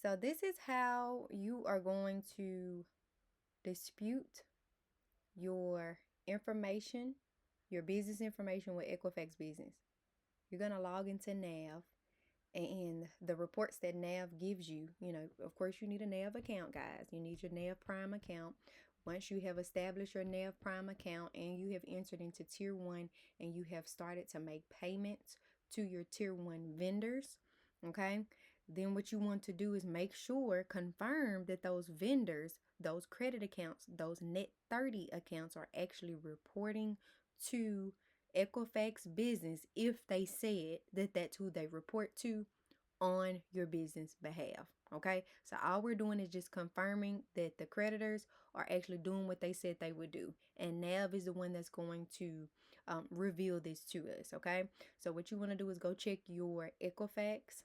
So this is how you are going to dispute your information, your business information with Equifax Business. You're going to log into NAV, and the reports that NAV gives you, of course, you need a NAV account, guys. You need your NAV Prime account. Once you have established your NAV Prime account and you have entered into Tier 1 and you have started to make payments to your Tier 1 vendors, okay, then what you want to do is make sure, confirm that those vendors, those credit accounts, those net 30 accounts are actually reporting to Equifax Business if they said that that's who they report to on your business behalf. Okay, so all we're doing is just confirming that the creditors are actually doing what they said they would do, and NAV is the one that's going to reveal this to us. Okay, so what you want to do is go check your Equifax.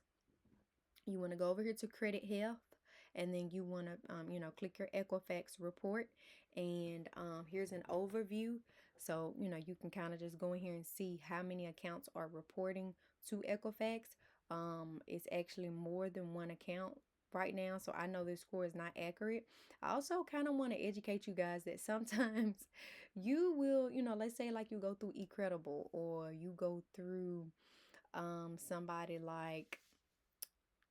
You want to go over here to credit health, and then you want to click your Equifax report, and here's an overview. So you can kind of just go in here and see how many accounts are reporting to Equifax. It's actually more than one account right now, so I know this score is not accurate. I also kind of want to educate you guys that sometimes you will, let's say like you go through Ecredible, or you go through somebody like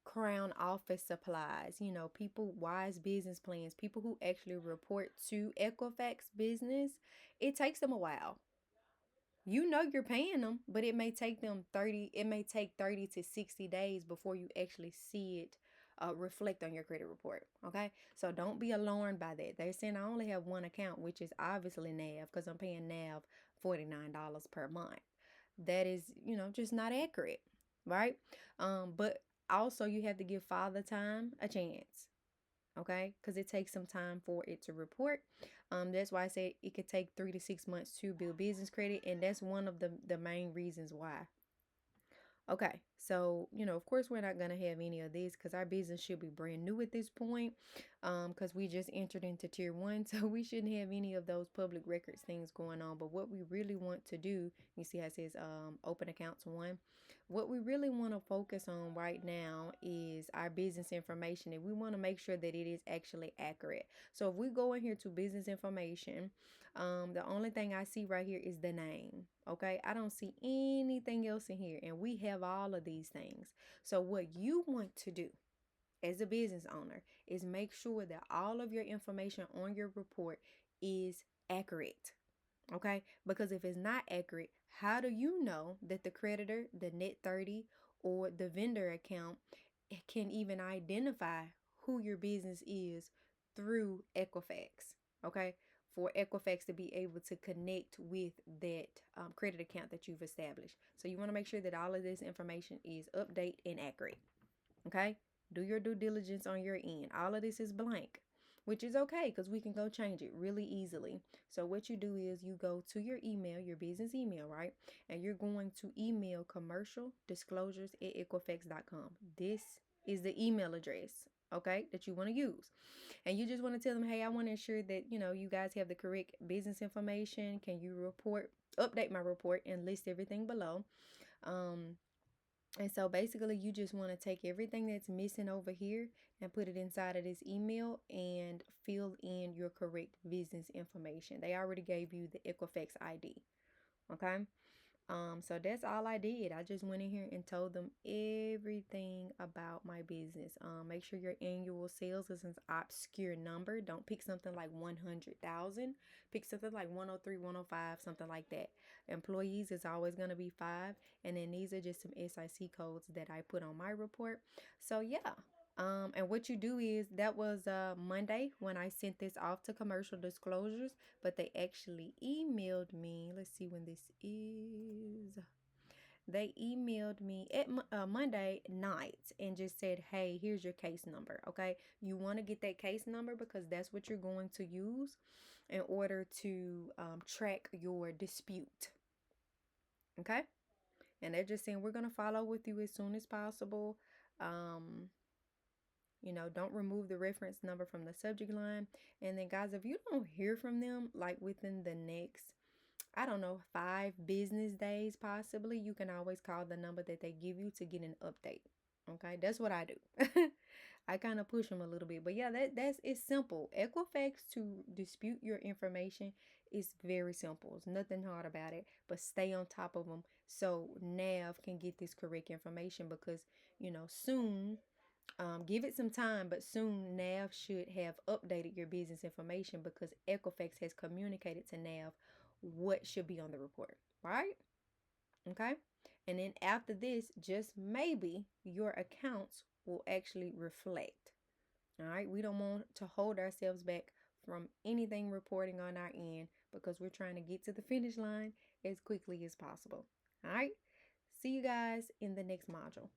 Crown Office Supplies, people, Wise Business Plans, people who actually report to Equifax Business. It takes them a while. You're paying them, but it may take 30 to 60 days before you actually see it reflect on your credit report. Okay, so don't be alarmed by that. They're saying I only have one account, which is obviously NAV, because I'm paying NAV $49 per month. That is, just not accurate, right? But also you have to give Father Time a chance. Okay, because it takes some time for it to report. That's why I said it could take 3 to 6 months to build business credit, and that's one of the main reasons why. Okay, so of course we're not gonna have any of this because our business should be brand new at this point. Because we just entered into Tier 1, so we shouldn't have any of those public records things going on. But what we really want to do, you see how it says open accounts 1. What we really want to focus on right now is our business information, and we want to make sure that it is actually accurate. So if we go in here to business information, the only thing I see right here is the name. Okay, I don't see anything else in here, and we have all of these things. So what you want to do as a business owner is make sure that all of your information on your report is accurate. Okay, because if it's not accurate, how do you know that the creditor, the net 30, or the vendor account can even identify who your business is through Equifax? Okay, for Equifax to be able to connect with that credit account that you've established. So you want to make sure that all of this information is update and accurate. Okay, do your due diligence on your end. All of this is blank, which is okay because we can go change it really easily. So what you do is you go to your email, your business email, right? And you're going to email commercialdisclosures@equifax.com. This is the email address, okay, that you want to use. And you just want to tell them, hey, I want to ensure that, you guys have the correct business information. Can you update my report and list everything below? And so basically you just want to take everything that's missing over here and put it inside of this email and fill in your correct business information. They already gave you the Equifax ID. Okay. So that's all I did. I just went in here and told them everything about my business. Make sure your annual sales is an obscure number. Don't pick something like 100,000. Pick something like 103, 105, something like that. Employees is always going to be 5. And then these are just some SIC codes that I put on my report. So yeah. And what you do is, that was Monday when I sent this off to Commercial Disclosures, but they actually emailed me. Let's see when this is. They emailed me at Monday night and just said, hey, here's your case number. Okay, you want to get that case number because that's what you're going to use in order to track your dispute. Okay, and they're just saying we're going to follow with you as soon as possible. Don't remove the reference number from the subject line. And then, guys, if you don't hear from them like within the next, I don't know, 5 business days, possibly, you can always call the number that they give you to get an update. Okay, that's what I do. I kind of push them a little bit, but yeah, it's simple. Equifax to dispute your information is very simple. It's nothing hard about it, but stay on top of them so NAV can get this correct information because soon. Give it some time, but soon NAV should have updated your business information because Equifax has communicated to NAV what should be on the report, right? Okay. And then after this, just maybe your accounts will actually reflect. All right. We don't want to hold ourselves back from anything reporting on our end because we're trying to get to the finish line as quickly as possible. All right. See you guys in the next module.